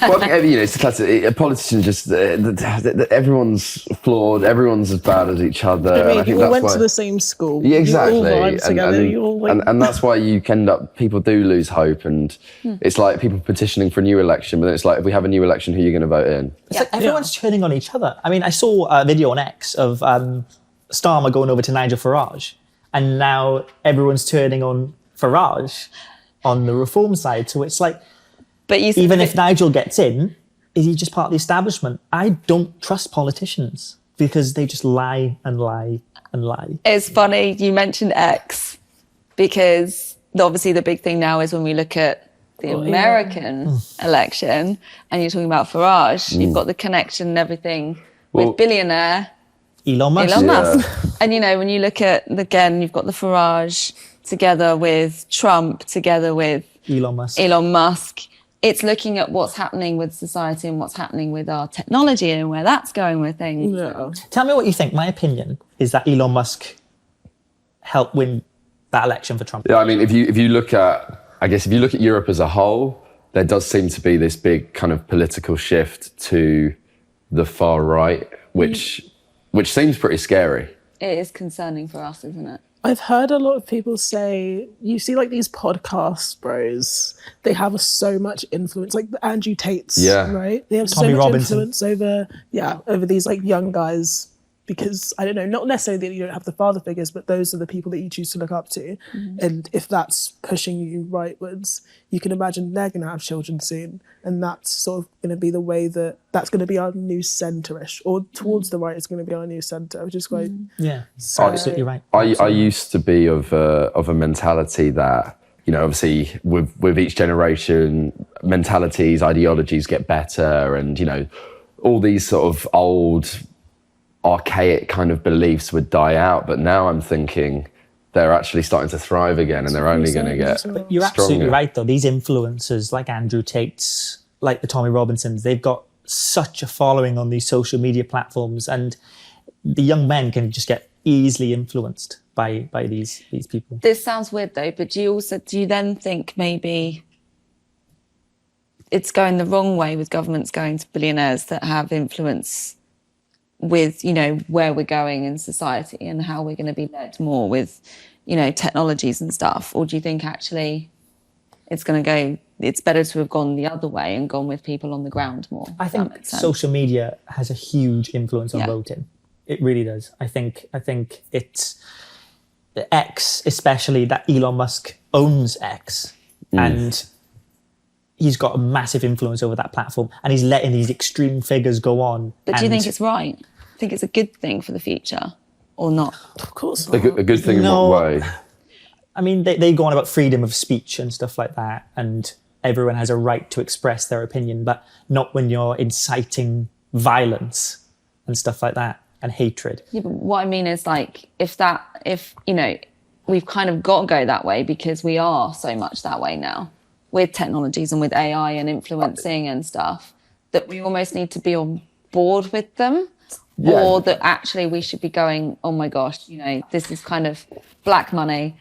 Well, I think, it's the classic. A politician just everyone's flawed. Everyone's as bad as each other. I mean, I think you all went why, to the same school. Yeah, exactly. You all vibed together. And that's why you end up. People do lose hope, and it's like people petitioning for a new election. But then it's like, if we have a new election, who are you going to vote in? It's like everyone's turning on each other. I mean, I saw a video on X of Starmer going over to Nigel Farage, and now everyone's turning on Farage on the reform side. So it's like, but even if Nigel gets in, is he just part of the establishment? I don't trust politicians because they just lie and lie and lie. It's funny you mentioned X, because obviously the big thing now is when we look at the American election and you're talking about Farage, you've got the connection and everything with billionaire Elon Musk. And when you look at, again, you've got the Farage together with Trump, together with Elon Musk. It's looking at what's happening with society and what's happening with our technology and where that's going with things. Yeah. Tell me what you think. My opinion is that Elon Musk helped win that election for Trump. Yeah, I mean, if you look at Europe as a whole, there does seem to be this big kind of political shift to the far right, which seems pretty scary. It is concerning for us, isn't it? I've heard a lot of people say, you see like these podcast bros, they have so much influence, like the Andrew Tates, right? They have Tommy so much Robinson. influence over these like young guys, because I don't know, not necessarily that you don't have the father figures, but those are the people that you choose to look up to. And if that's pushing you rightwards, you can imagine they're going to have children soon. And that's sort of going to be the way that's going to be our new centre-ish, or towards the right is going to be our new centre, which is quite... Absolutely right. I used to be of a mentality that, obviously with each generation, mentalities, ideologies get better, and, all these sort of old, archaic kind of beliefs would die out. But now I'm thinking they're actually starting to thrive again, and they're only going to get But you're absolutely right, though. These influencers like Andrew Tate's, like the Tommy Robinsons, they've got such a following on these social media platforms, and the young men can just get easily influenced by these people. This sounds weird though, but do you then think maybe it's going the wrong way with governments going to billionaires that have influence with, where we're going in society and how we're going to be led more with, technologies and stuff? Or do you think actually it's better to have gone the other way and gone with people on the ground more? I think social media has a huge influence on voting. It really does. I think it's X, especially that Elon Musk owns X, and he's got a massive influence over that platform, and he's letting these extreme figures go on. But do you think it's right? I think it's a good thing for the future, or not? Of course not. a good thing in what way? I mean, they go on about freedom of speech and stuff like that, and everyone has a right to express their opinion, but not when you're inciting violence and stuff like that, and hatred. Yeah, but what I mean is, like, if we've kind of got to go that way because we are so much that way now with technologies and with AI and influencing and stuff, that we almost need to be on board with them. Yeah. Or that actually we should be going, oh my gosh, this is kind of black money,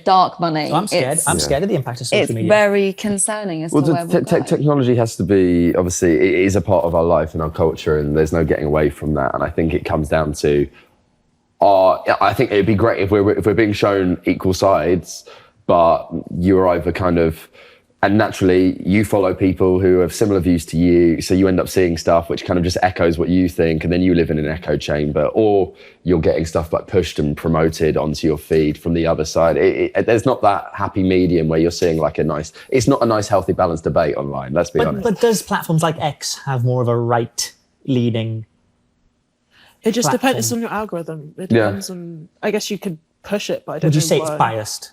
dark money. So I'm scared. I'm scared of the impact of social media. It's very concerning as to where we're going. Technology has to be, obviously, it is a part of our life and our culture, and there's no getting away from that. And I think it comes down to, I think it'd be great if we're being shown equal sides, but you're either kind of, and naturally you follow people who have similar views to you, so you end up seeing stuff which kind of just echoes what you think, and then you live in an echo chamber, or you're getting stuff like pushed and promoted onto your feed from the other side. There's not that happy medium where you're seeing like it's not a nice, healthy, balanced debate online, let's be honest. But does platforms like X have more of a right-leaning It just platform? depends on your algorithm. It depends on, I guess you could push it, but I don't know. Would you say why. it's biased?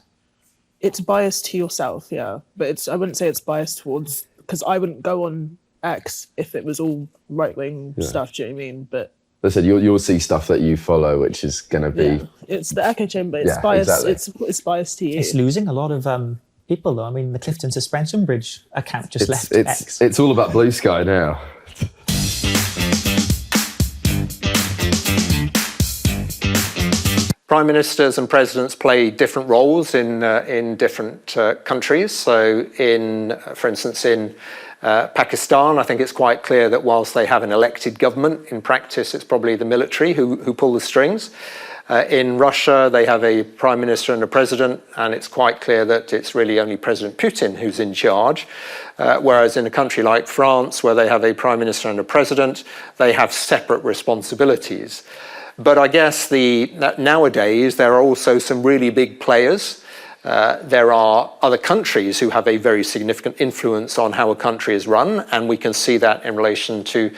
It's biased to yourself, yeah. But I wouldn't say it's biased towards, because I wouldn't go on X if it was all right-wing stuff, do you know what I mean? But they said you'll see stuff that you follow, which is going to be... Yeah. It's the echo chamber. It's biased. Exactly. It's biased to you. It's losing a lot of people, though. I mean, the Clifton Suspension Bridge account just left X. It's all about blue sky now. Prime ministers and presidents play different roles in different countries. So, for instance, in Pakistan, I think it's quite clear that whilst they have an elected government, in practice it's probably the military who pull the strings. In Russia, they have a prime minister and a president, and it's quite clear that it's really only President Putin who's in charge. Whereas in a country like France, where they have a prime minister and a president, they have separate responsibilities. But I guess nowadays there are also some really big players. There are other countries who have a very significant influence on how a country is run, and we can see that in relation to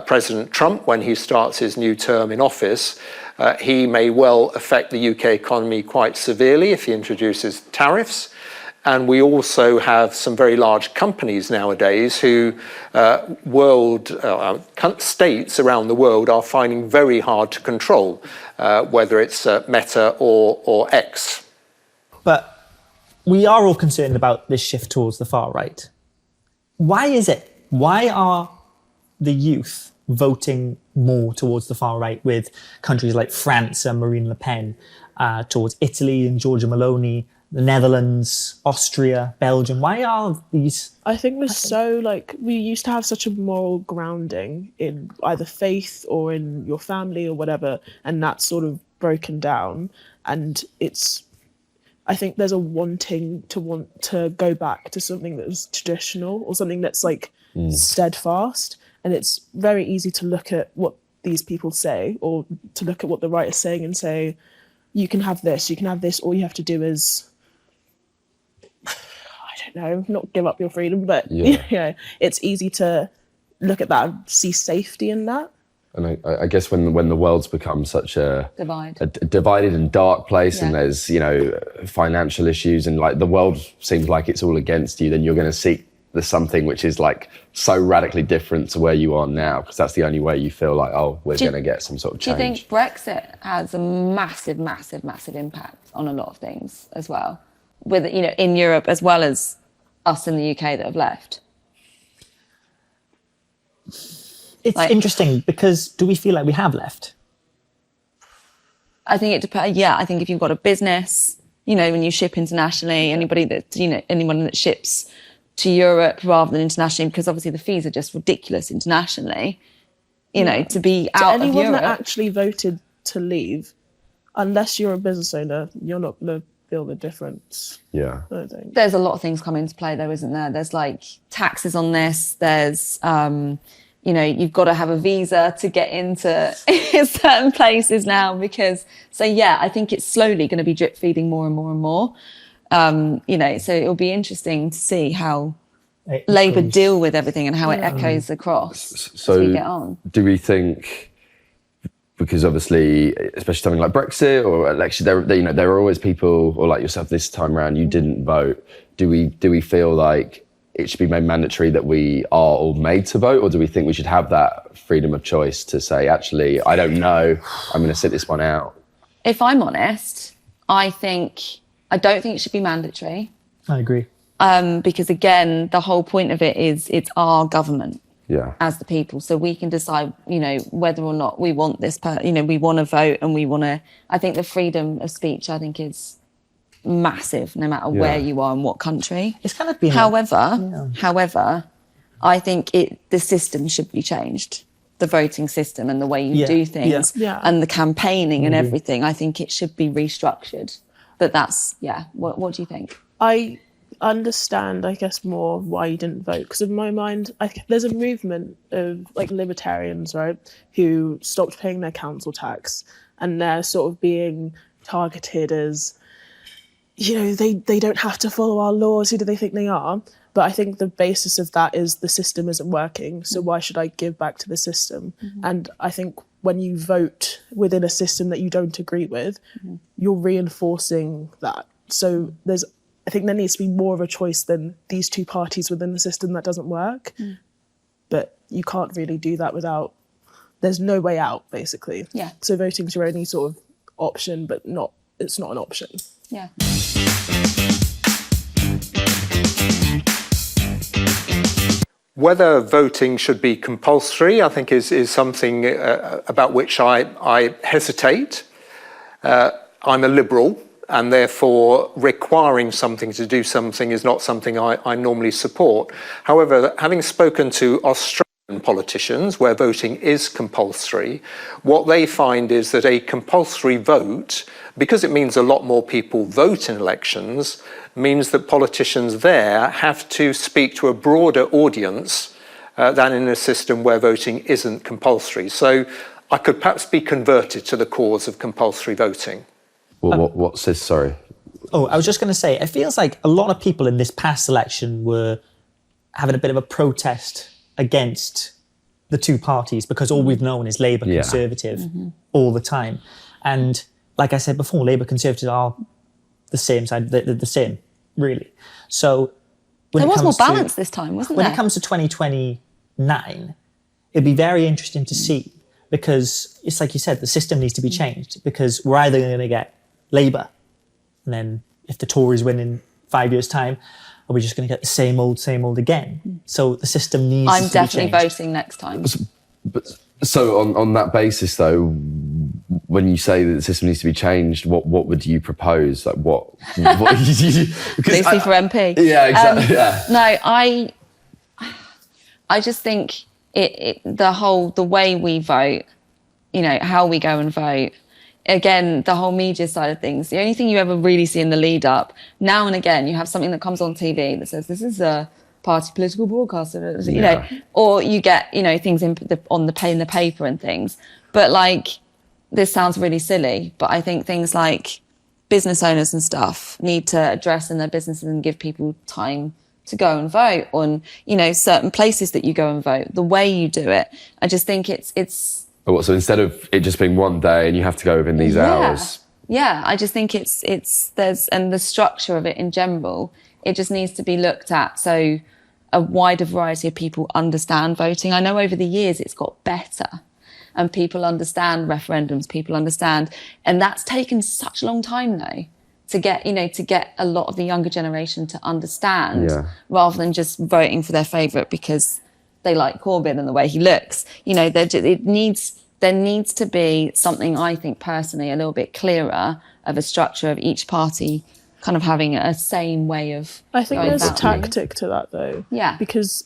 President Trump when he starts his new term in office. He may well affect the UK economy quite severely if he introduces tariffs. And we also have some very large companies nowadays who states around the world are finding very hard to control, whether it's Meta or X. But we are all concerned about this shift towards the far right. Why is it? Why are the youth voting more towards the far right, with countries like France and Marine Le Pen, towards Italy and Giorgia Meloni, the Netherlands, Austria, Belgium? Why are these? I think we used to have such a moral grounding in either faith or in your family or whatever, and that's sort of broken down. And I think there's a want to go back to something that was traditional or something that's steadfast. And it's very easy to look at what these people say, or to look at what the right is saying and say, you can have this, all you have to do is, I don't know, not give up your freedom, but it's easy to look at that and see safety in that. And I guess when the world's become such a divided and dark place, and there's, financial issues, and the world seems like it's all against you, then you're going to seek there's something which is so radically different to where you are now, because that's the only way you feel like, we're going to get some sort of change. Do you think Brexit has a massive, massive, massive impact on a lot of things as well, with in Europe as well as us in the UK that have left? It's interesting, because do we feel like we have left? I think it depends. Yeah, I think if you've got a business, when you ship internationally, anyone that ships to Europe rather than internationally, because obviously the fees are just ridiculous internationally, to be out of Europe. Anyone that actually voted to leave, unless you're a business owner, you're not going to feel the difference. Yeah. I think. There's a lot of things come into play though, isn't there? There's taxes on this, there's, you've got to have a visa to get into certain places now I think it's slowly going to be drip feeding more and more and more. So it'll be interesting to see how Labour deal with everything and how it echoes across as we get on. Do we think, because obviously, especially something like Brexit or election, there are always people, or like yourself this time around, you didn't vote. Do we feel like it should be made mandatory that we are all made to vote, or do we think we should have that freedom of choice to say, actually, I don't know, I'm going to sit this one out? If I'm honest, I don't think it should be mandatory. I agree. Because again, the whole point of it is it's our government as the people. So we can decide, whether or not we want this, we want to vote, and I think the freedom of speech, I think, is massive, no matter where you are and what country. It's kind of been. However, I think the system should be changed. The voting system and the way you do things and the campaigning and everything. I think it should be restructured. But that's, what do you think? I understand, I guess, more why you didn't vote. Because in my mind, there's a movement of libertarians, right, who stopped paying their council tax, and they're sort of being targeted as, they don't have to follow our laws. Who do they think they are? But I think the basis of that is the system isn't working. So why should I give back to the system? Mm-hmm. And I think when you vote within a system that you don't agree with, you're reinforcing that. So I think there needs to be more of a choice than these two parties within the system that doesn't work. But you can't really do that there's no way out, basically. Yeah. So voting's your only sort of option, but it's not an option. Yeah. Whether voting should be compulsory, I think, is something about which I hesitate. I'm a liberal, and therefore requiring something to do something is not something I normally support. However, having spoken to Australian politicians where voting is compulsory, what they find is that a compulsory vote, because it means a lot more people vote in elections, means that politicians there have to speak to a broader audience than in a system where voting isn't compulsory. So I could perhaps be converted to the cause of compulsory voting. Well, what's this? Sorry. Oh, I was just going to say, it feels like a lot of people in this past election were having a bit of a protest against the two parties because all we've known is Labour Conservative all the time. And like I said before, Labour Conservatives are the same side, they're the same, really. So when There it was more comes to- balance this time, wasn't there? When it comes to 2029, it'd be very interesting to see, because it's like you said, the system needs to be changed, because we're either going to get Labour, and then if the Tories win in 5 years' time, are we just going to get the same old again? So the system needs I'm to be definitely changed. voting next time. So on that basis, though, when you say that the system needs to be changed, what would you propose? Like what Basically for MP. Yeah, exactly. No, I just think the way we vote, how we go and vote. Again, the whole media side of things. The only thing you ever really see in the lead up, now and again, you have something that comes on TV that says this is a party political broadcaster, or you get things in the paper and things. But like, this sounds really silly, but I think things like business owners and stuff need to address in their businesses and give people time to go and vote on, certain places that you go and vote, the way you do it. I just think it's. So instead of it just being one day and you have to go within these hours. Yeah, I just think and the structure of it in general, it just needs to be looked at so a wider variety of people understand voting. I know over the years it's got better and people understand referendums, people understand, and that's taken such a long time though to get a lot of the younger generation to understand rather than just voting for their favourite because they like Corbyn and the way he looks. There needs to be something, I think personally, a little bit clearer of a structure of each party kind of having a same way of I think going there's a about tactic to that though. Yeah. Because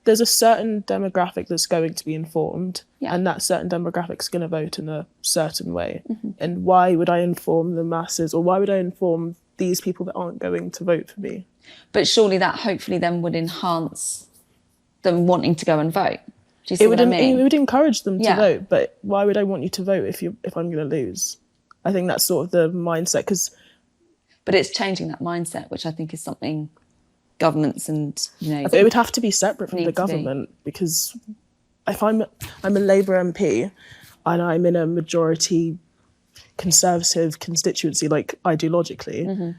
there's a certain demographic that's going to be informed and that certain demographic's going to vote in a certain way. And why would I inform the masses, or why would I inform these people that aren't going to vote for me? But surely that hopefully then would enhance them wanting to go and vote. Do you see what I mean? It would encourage them to vote, but why would I want you to vote if I'm going to lose? I think that's sort of the mindset, But it's changing that mindset, which I think is something governments and, it would have to be separate from the government, because if I'm a Labour MP and I'm in a majority Conservative constituency, like ideologically,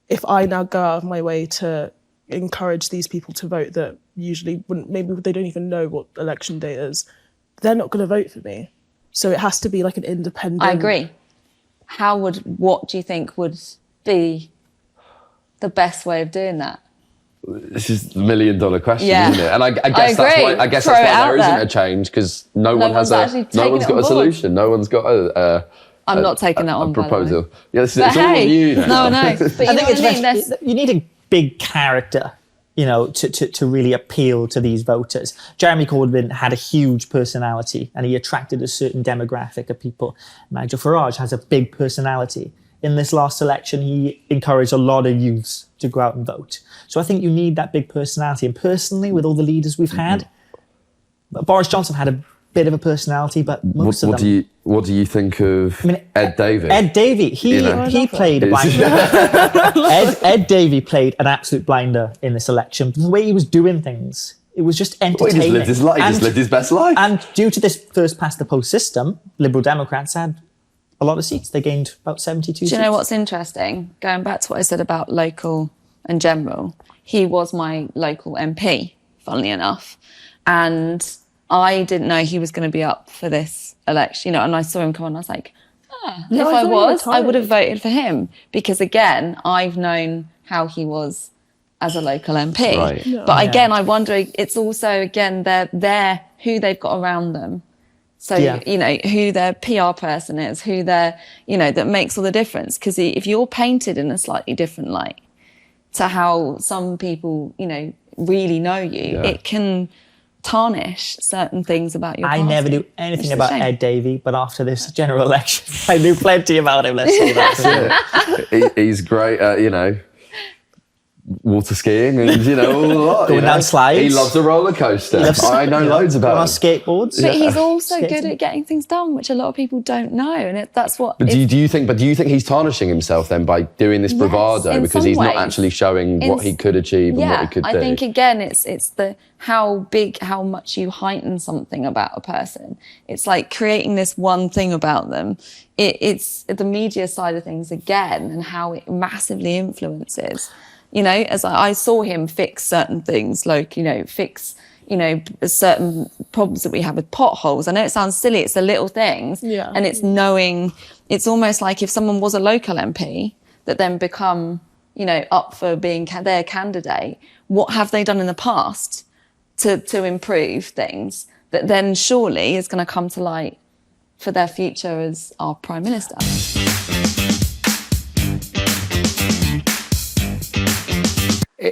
if I now go out of my way to encourage these people to vote that usually wouldn't, maybe they don't even know what election day is, they're not going to vote for me. So it has to be like an independent. I agree. What do you think would be the best way of doing that? This is the $1 million question, Yeah. isn't it? And I guess I agree. that's Throw why it out there isn't there. a change, because no one's one's actually got taken it on a board. solution. No one's got I'm not taking that on, a proposal. by the way. Yeah, it's But all on hey, you now. no. But I think There's- you need a big character, to really appeal to these voters. Jeremy Corbyn had a huge personality and he attracted a certain demographic of people. Nigel Farage has a big personality. In this last election, he encouraged a lot of youths to go out and vote. So I think you need that big personality. And personally, with all the leaders we've had, Boris Johnson had a bit of a personality, but most of them. What do you think of Ed Davey? Ed Davey, he played a blinder. Ed Davey played an absolute blinder in this election. The way he was doing things, it was just entertaining. He just lived his life. He just lived his best life. And due to this first past the post system, Liberal Democrats had a lot of seats. They gained about 72 seats. Do you know what's interesting? Going back to what I said about local and general, he was my local MP, funnily enough. And I didn't know he was going to be up for this election, and I saw him come on, I was like, if I was, I would have voted for him. Because again, I've known how he was as a local MP. Right. But again, I wonder, it's also, again, they're who they've got around them So, you know, who their PR person is, who their, you know, that makes all the difference. Because if you're painted in a slightly different light to how some people, you know, really know you, it can tarnish certain things about your party. I never knew anything about Ed Davey, but after this general election, I knew plenty about him, let's say that. He's great at, you know, water skiing and, you know, all a lot. Going down slides. He loves a roller coaster. I know loads about on him. Skateboards. But he's also good at getting things done, which a lot of people don't know. And that's what... But do you think he's tarnishing himself then by doing this bravado in because some he's not ways. actually showing what he could achieve and what he could do? I think, again, it's the how much you heighten something about a person. It's like creating this one thing about them. It's the media side of things again and how it massively influences. You know, as I saw him fix certain things, like, you know, certain problems that we have with potholes. I know it sounds silly, it's the little things. Yeah. And it's knowing, it's almost like if someone was a local MP that then become, you know, up for being their candidate, what have they done in the past to improve things that then surely is going to come to light for their future as our Prime Minister.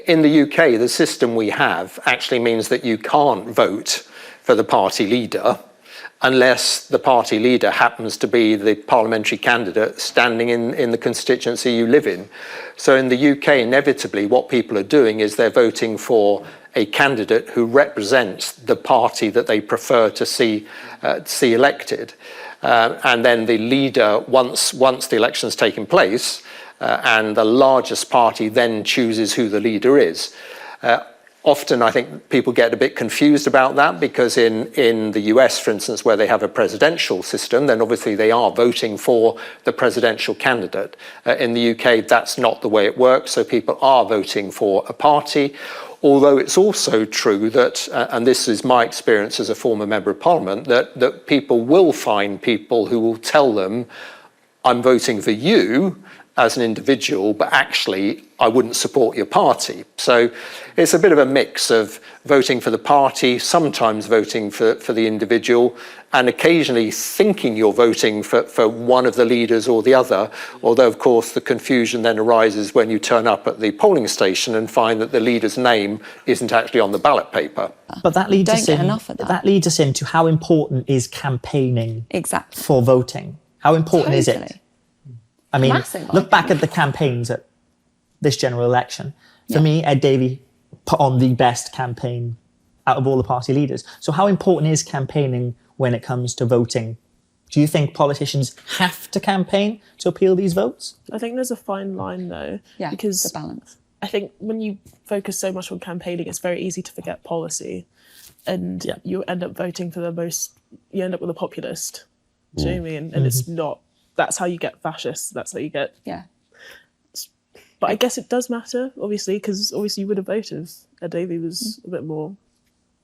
In the UK, the system we have actually means that you can't vote for the party leader unless the party leader happens to be the parliamentary candidate standing in the constituency you live in. So in the UK, inevitably, what people are doing is they're voting for a candidate who represents the party that they prefer to see elected. And then the leader, once the election's taken place, and the largest party then chooses who the leader is. Often I think people get a bit confused about that because in the US, for instance, where they have a presidential system, then obviously they are voting for the presidential candidate. In the UK, that's not the way it works, so people are voting for a party. Although it's also true that, and this is my experience as a former member of parliament, that people will find people who will tell them, I'm voting for you as an individual, but actually I wouldn't support your party. So it's a bit of a mix of voting for the party, sometimes voting for the individual, and occasionally thinking you're voting for one of the leaders or the other, although of course the confusion then arises when you turn up at the polling station and find that the leader's name isn't actually on the ballot paper. But that leads us Don't get enough of that. That leads us into how important is campaigning Exactly. for voting? How important is it? Totally. I mean, Massive, look back at the campaigns at this general election. For me, Ed Davey put on the best campaign out of all the party leaders. So how important is campaigning when it comes to voting? Do you think politicians have to campaign to appeal these votes? I think there's a fine line though. Yeah, because the balance. I think when you focus so much on campaigning, it's very easy to forget policy. And you end up voting for you end up with a populist. Do you know what I mean? And it's not, that's how you get fascists. That's how you get. Yeah. But I guess it does matter, obviously, because obviously you would have voted if Ed Davey was a bit more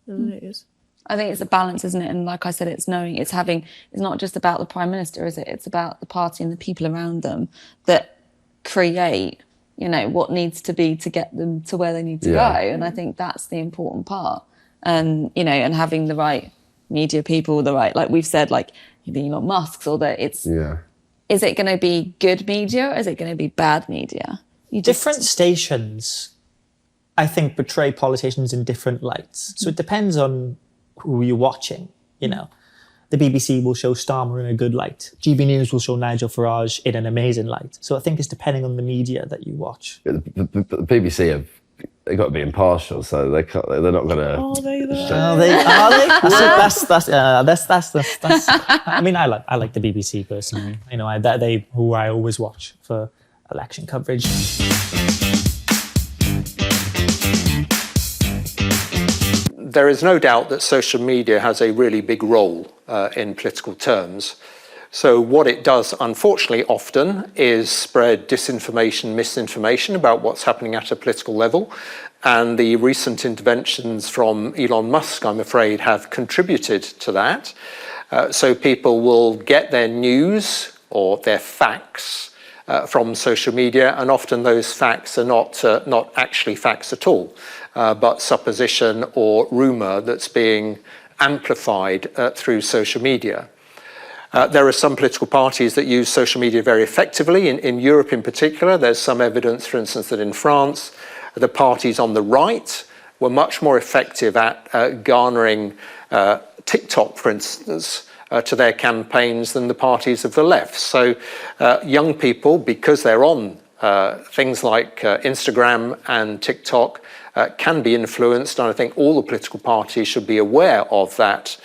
than it is. I think it's a balance, isn't it? And like I said, it's not just about the Prime Minister, is it? It's about the party and the people around them that create, you know, what needs to be to get them to where they need to go. And I think that's the important part. And, you know, and having the right media people, the right, like we've said, like the Elon Musks, or that it's, is it going to be good media or is it going to be bad media? Different stations, I think, portray politicians in different lights. So it depends on who you're watching, you know. The BBC will show Starmer in a good light. GB News will show Nigel Farage in an amazing light. So I think it's depending on the media that you watch. The BBC they've got to be impartial, so they're not going to. Are they though? Are they? That's. I mean, I like the BBC personally. You know, who I always watch for election coverage. There is no doubt that social media has a really big role in political terms. So what it does, unfortunately, often is spread disinformation, misinformation about what's happening at a political level. And the recent interventions from Elon Musk, I'm afraid, have contributed to that. So people will get their news or their facts from social media, and often those facts are not actually facts at all, but supposition or rumour that's being amplified through social media. There are some political parties that use social media very effectively. In Europe in particular, there's some evidence, for instance, that in France, the parties on the right were much more effective at garnering TikTok, for instance, to their campaigns than the parties of the left. So young people, because they're on things like Instagram and TikTok, can be influenced, and I think all the political parties should be aware of that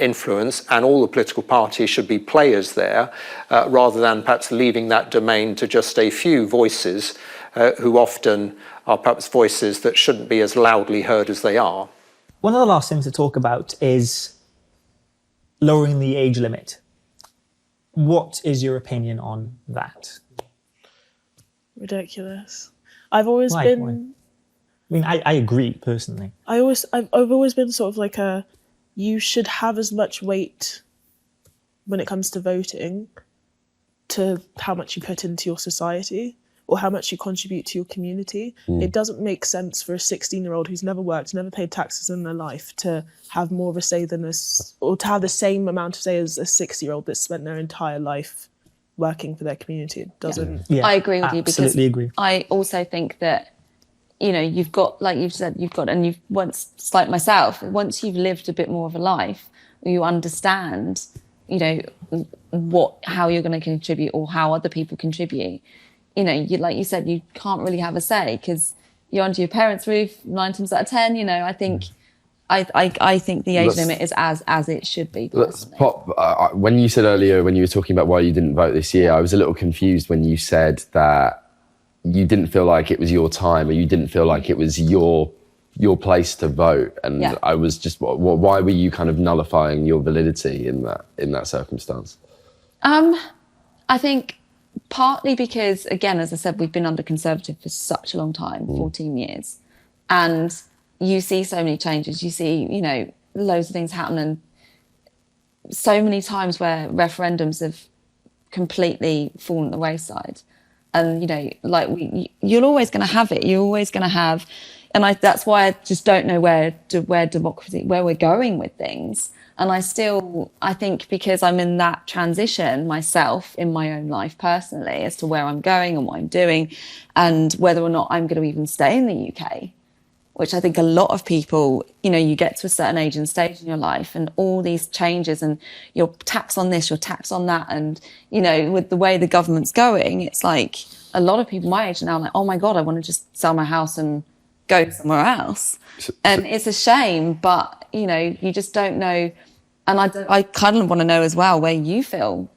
influence, and all the political parties should be players there, rather than perhaps leaving that domain to just a few voices who often are perhaps voices that shouldn't be as loudly heard as they are. One of the last things to talk about is lowering the age limit. What is your opinion on that? Ridiculous. I've always Why? been... I mean, I agree personally. I've always been sort of like you should have as much weight when it comes to voting to how much you put into your society or how much you contribute to your community. It doesn't make sense for a 16-year-old who's never worked, never paid taxes in their life to have more of a say than or to have the same amount of say as a 6-year-old that's spent their entire life working for their community. It doesn't... Yeah, I agree with you, because absolutely agree. I also think that, you've got, like you've said, and you've once, it's like myself, once you've lived a bit more of a life, you understand, how you're going to contribute or how other people contribute. Like you said, you can't really have a say because you're under your parents' roof 9 times out of 10. I think, I think the age limit is as it should be. Let's pop. When you said earlier, when you were talking about why you didn't vote this year, I was a little confused when you said that you didn't feel like it was your time, or you didn't feel like it was your place to vote, and I was just, why were you kind of nullifying your validity in that circumstance? I think partly because, again, as I said, we've been under Conservative for such a long time, 14 years, and you see so many changes. You see, loads of things happen, and so many times where referendums have completely fallen at the wayside. And, you're always going to have it. You're always going to have, and that's why I just don't know where we're going with things. And I think because I'm in that transition myself in my own life personally as to where I'm going and what I'm doing and whether or not I'm going to even stay in the UK, which I think a lot of people, you get to a certain age and stage in your life and all these changes and your tax on this, your tax on that. And, with the way the government's going, it's like a lot of people my age are now like, oh my God, I want to just sell my house and go somewhere else. And it's a shame, but, you just don't know. And I kind of want to know as well where you feel,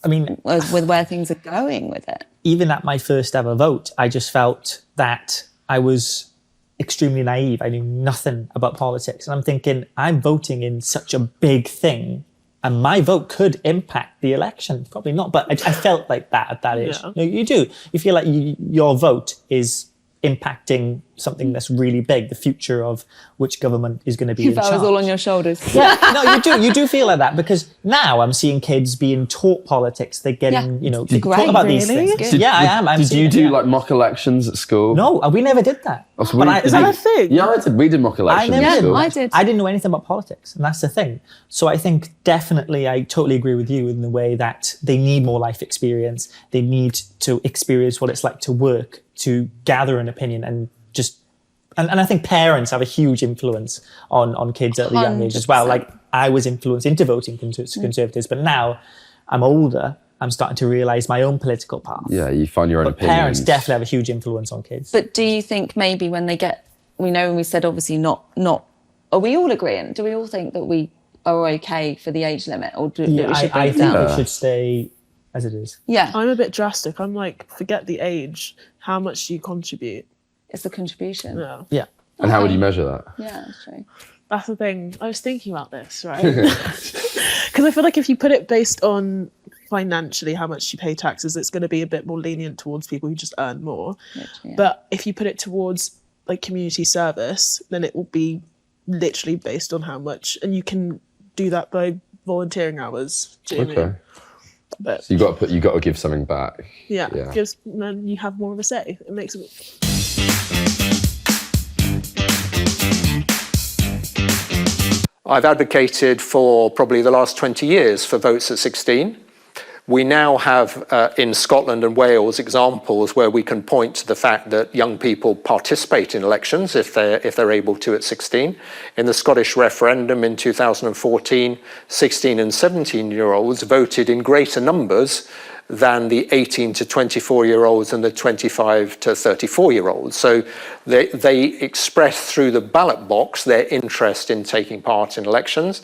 with where things are going with it. Even at my first ever vote, I just felt that I was extremely naive. I knew nothing about politics. And I'm thinking, I'm voting in such a big thing and my vote could impact the election. Probably not, but I felt like that at that age. Yeah. You do. You feel like your vote is impacting something that's really big, the future of which government is going to be in charge. That was all on your shoulders. Yeah, no, you do feel like that, because now I'm seeing kids being taught politics. They're getting, great, taught about these really? things. I am. Did you do like mock elections at school? No, we never did that. Oh, so Is that a thing? Yeah, I did. We did mock elections I never at did. school. I did. I didn't know anything about politics, and that's the thing. So I think definitely I totally agree with you in the way that they need more life experience. They need to experience what it's like to work, to gather an opinion, and just and I think parents have a huge influence on kids at a young age as well. 100%. Like I was influenced into voting Conservatives, but now I'm older, I'm starting to realise my own political path. Yeah, you find your own But opinions. parents definitely have a huge influence on kids. But do you think maybe when they get, we know when we said obviously not, are we all agreeing? Do we all think that we are okay for the age limit, or that we should bring I it think down? it should stay as it is. Yeah, I'm a bit drastic. I'm like, forget the age. How much do you contribute? it's a contribution. Yeah. Yeah. And how would you measure that? Yeah, that's true. That's the thing. I was thinking about this, right? Because I feel like if you put it based on financially how much you pay taxes, it's going to be a bit more lenient towards people who just earn more. Literally, yeah. But if you put it towards like community service, then it will be literally based on how much, and you can do that by volunteering hours. Do you know what I mean? Okay. But So you got to give something back. yeah, Yeah. then you have more of a say. It makes it. I've advocated for probably the last 20 years for votes at 16. We now have in Scotland and Wales examples where we can point to the fact that young people participate in elections if they're able to at 16. In the Scottish referendum in 2014, 16 and 17-year-olds voted in greater numbers than the 18 to 24-year-olds and the 25 to 34-year-olds. So they express through the ballot box their interest in taking part in elections.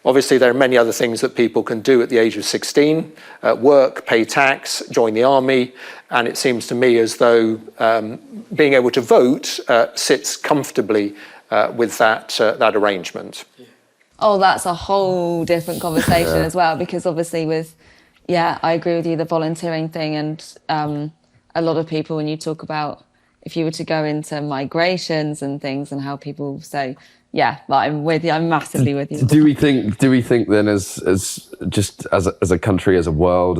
Obviously, there are many other things that people can do at the age of 16, work, pay tax, join the army, and it seems to me as though being able to vote sits comfortably with that arrangement. Oh, that's a whole different conversation as well, because obviously I agree with you, the volunteering thing, and a lot of people, when you talk about if you were to go into migrations and things and how people say, I'm with you, I'm massively with you. Do we think then as a country, as a world,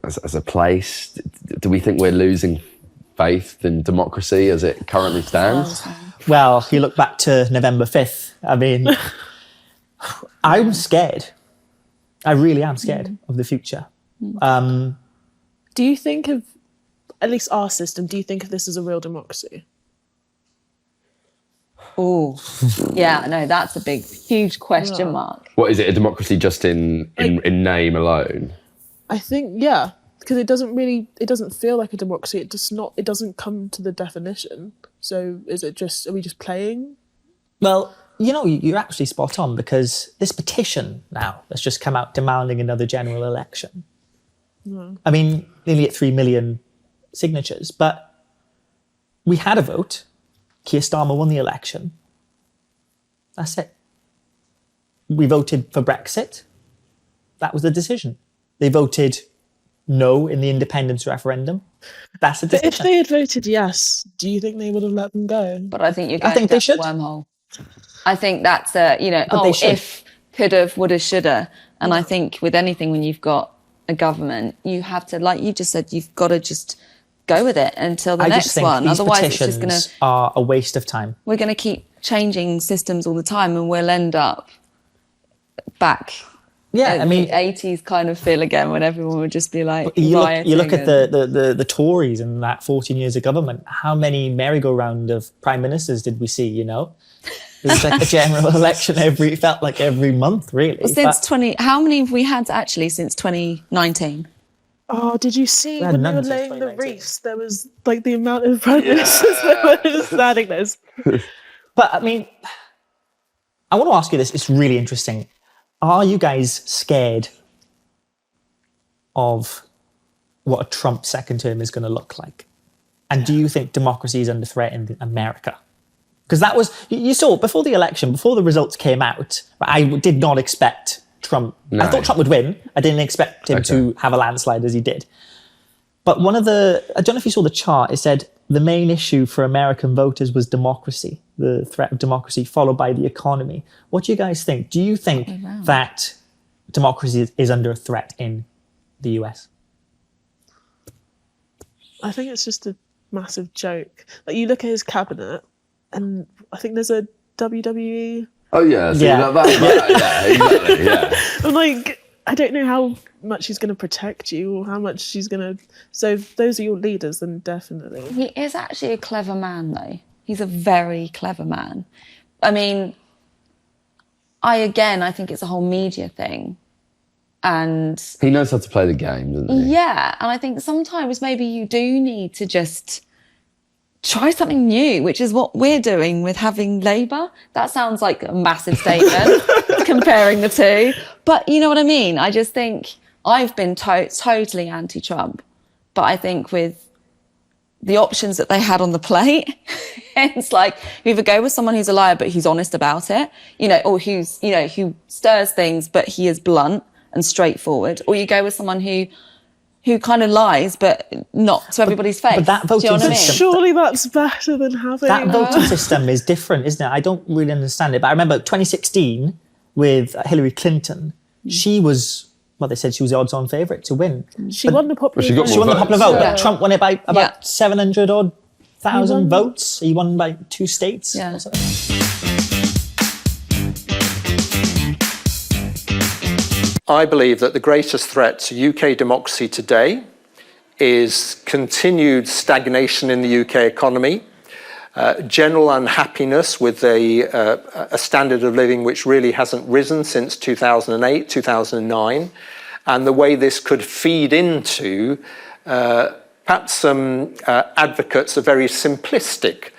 as a place, do we think we're losing faith in democracy as it currently stands? Well, you look back to November 5th. I mean, I'm scared. I really am scared of the future. Do you think of, at least our system, do you think of this as a real democracy? Oh, yeah, no, that's a big, huge question mark. What is it, a democracy just in name alone? I think, because it doesn't feel like a democracy. It doesn't come to the definition. So are we just playing? Well, you're actually spot on, because this petition now that's just come out demanding another general election. I mean, nearly at 3 million signatures, but we had a vote. Keir Starmer won the election. That's it. We voted for Brexit. That was the decision. They voted no in the independence referendum. That's the decision. But if they had voted yes, do you think they would have let them go? But I think you're going down they should. the wormhole. I think that's if, could have, would have, should have. And I think with anything, when you've got a government, you have to, like you just said, you've got to just go with it until the next one. These Otherwise, it's just petitions are a waste of time. We're going to keep changing systems all the time, and we'll end up back. Yeah, I mean, the 80s kind of feel again, when everyone would just be like, you look at the Tories and that 14 years of government. How many merry-go-round of prime ministers did we see? It was like a general election felt like every month, really. Well, how many have we had actually since 2019? Oh, did you see when they were laying the wreaths? There was like the amount of prime ministers that were just standing there. But I mean, I want to ask you this. It's really interesting. Are you guys scared of what a Trump second term is going to look like? And do you think democracy is under threat in America? Because that was, you saw before the election, before the results came out, I did not expect Trump. No. I thought Trump would win. I didn't expect him to have a landslide as he did. But I don't know if you saw the chart, it said the main issue for American voters was democracy, the threat of democracy, followed by the economy. What do you guys think? Do you think that democracy is under a threat in the US? I think it's just a massive joke. Like, you look at his cabinet, and I think there's a WWE. Oh yeah, exactly. Yeah. I'm like, I don't know how much he's going to protect you or how much she's going to. So if those are your leaders, then definitely. He is actually a clever man, though. He's a very clever man. I mean, I think it's a whole media thing. And he knows how to play the game, doesn't he? Yeah, and I think sometimes maybe you do need to just try something new, which is what we're doing with having Labour. That sounds like a massive statement, comparing the two. But you know what I mean? I just think I've been totally anti-Trump. But I think with the options that they had on the plate, it's like you either go with someone who's a liar but who's honest about it, or who stirs things but he is blunt and straightforward, or you go with someone who kind of lies, but not to everybody's face. But that voting system... Surely that's better than having... That voting system is different, isn't it? I don't really understand it. But I remember 2016 with Hillary Clinton, she was... Well, they said she was the odds-on favourite to win. She won the popular vote. She won the popular vote. Yeah. Trump won it by about 700,000 votes. He won by 2 states. Yeah. I believe that the greatest threat to UK democracy today is continued stagnation in the UK economy, general unhappiness with a standard of living which really hasn't risen since 2008, 2009, and the way this could feed into perhaps some advocates of very simplistic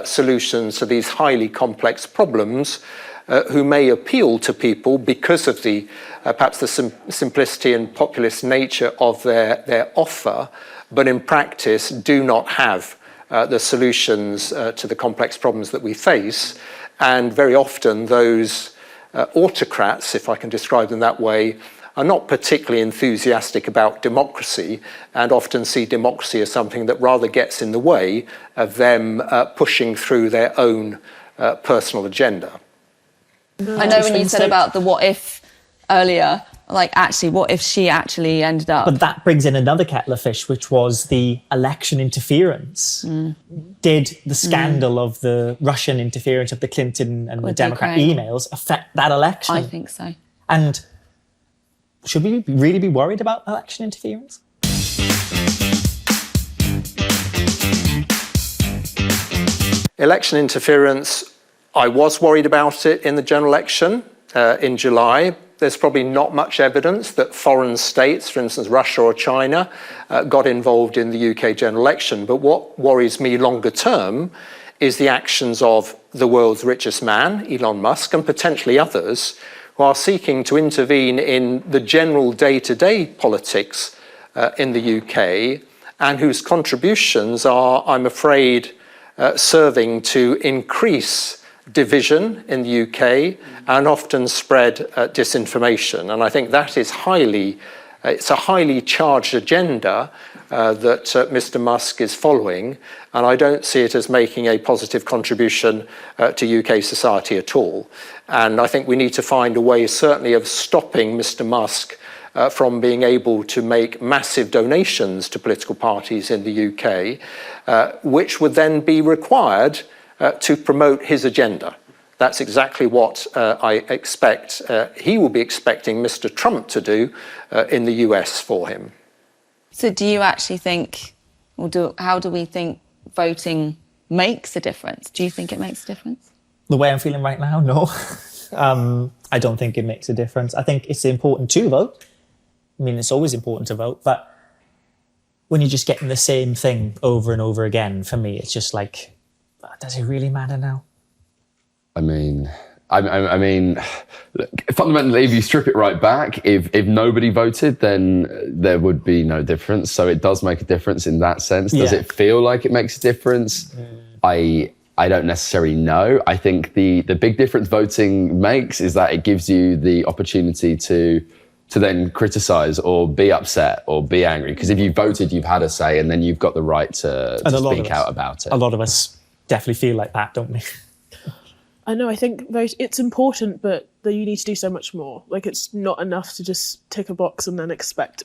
solutions to these highly complex problems who may appeal to people because of the perhaps the simplicity and populist nature of their offer, but in practice do not have the solutions to the complex problems that we face. And very often those autocrats, if I can describe them that way, are not particularly enthusiastic about democracy and often see democracy as something that rather gets in the way of them pushing through their own personal agenda. I know when you said about the what if earlier, like actually, what if she actually ended up... But that brings in another kettle of fish, which was the election interference. Did the scandal of the Russian interference of the Clinton and the Democrat emails affect that election? I think so. And should we really be worried about election interference? Election interference, I was worried about it in the general election in July. There's probably not much evidence that foreign states, for instance, Russia or China, got involved in the UK general election. But what worries me longer term is the actions of the world's richest man, Elon Musk, and potentially others, who are seeking to intervene in the general day-to-day politics in the UK, and whose contributions are, I'm afraid, serving to increase division in the UK and often spread disinformation. And I think that is it's a highly charged agenda that Mr. Musk is following, and I don't see it as making a positive contribution to UK society at all. And I think we need to find a way, certainly, of stopping Mr. Musk from being able to make massive donations to political parties in the UK, which would then be required to promote his agenda. That's exactly what I expect he will be expecting Mr. Trump to do in the US for him. So do you actually think, how do we think voting makes a difference? Do you think it makes a difference? The way I'm feeling right now, no. I don't think it makes a difference. I think it's important to vote. I mean, it's always important to vote, but when you're just getting the same thing over and over again, for me, it's just like, does it really matter now? I mean, look, fundamentally, if you strip it right back, if nobody voted, then there would be no difference. So it does make a difference in that sense. Does it feel like it makes a difference? I don't necessarily know. I think the big difference voting makes is that it gives you the opportunity to then criticize or be upset or be angry. Because if you voted, you've had a say, and then you've got the right to speak out about it. A lot of us definitely feel like that, don't we? I know, I think it's important, but you need to do so much more. Like, it's not enough to just tick a box and then expect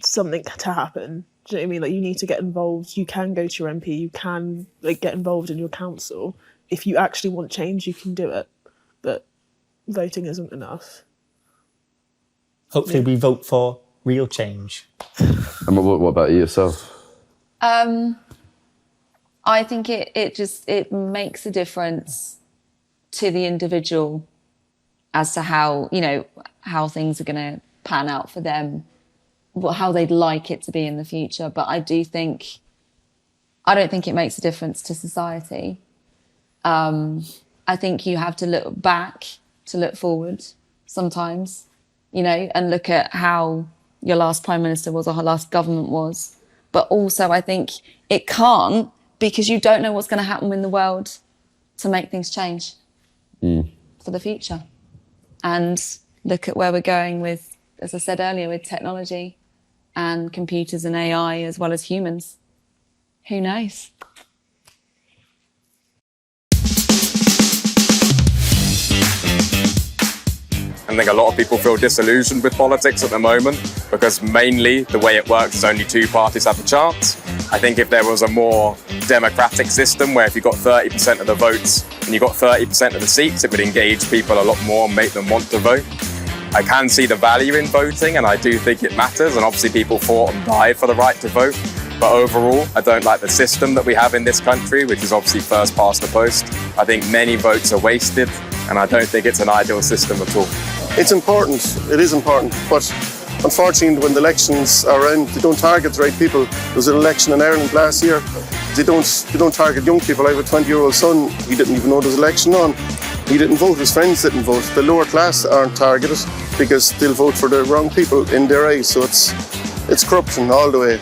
something to happen. Do you know what I mean? Like, you need to get involved. You can go to your MP, you can get involved in your council. If you actually want change, you can do it. But voting isn't enough. Hopefully we vote for real change. And what about you yourself? I think it makes a difference to the individual as to how things are going to pan out for them, how they'd like it to be in the future. But I don't think it makes a difference to society. I think you have to look back to look forward sometimes, and look at how your last Prime Minister was or her last government was. But also I think it can't, because you don't know what's going to happen in the world to make things change for the future. And look at where we're going with, as I said earlier, with technology and computers and AI as well as humans. Who knows? I think a lot of people feel disillusioned with politics at the moment because mainly the way it works is only two parties have a chance. I think if there was a more democratic system where if you got 30% of the votes and you got 30% of the seats, it would engage people a lot more and make them want to vote. I can see the value in voting, and I do think it matters, and obviously people fought and died for the right to vote. But overall, I don't like the system that we have in this country, which is obviously first past the post. I think many votes are wasted, and I don't think it's an ideal system at all. It's important, it is important, but unfortunately when the elections are around, they don't target the right people. There was an election in Ireland last year. They don't target young people. I have a 20-year-old son, he didn't even know there was an election on. He didn't vote, his friends didn't vote. The lower class aren't targeted because they'll vote for the wrong people in their eyes, so it's corruption all the way.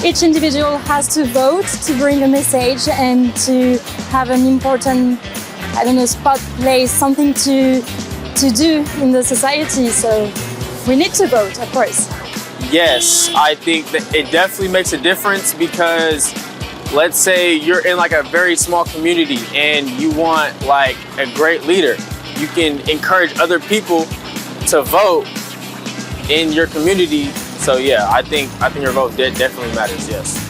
Each individual has to vote to bring a message and to have an important, spot place, something to do in the society. So we need to vote, of course. Yes, I think that it definitely makes a difference because let's say you're in like a very small community and you want like a great leader. You can encourage other people to vote in your community. So yeah, I think your vote definitely matters, yes.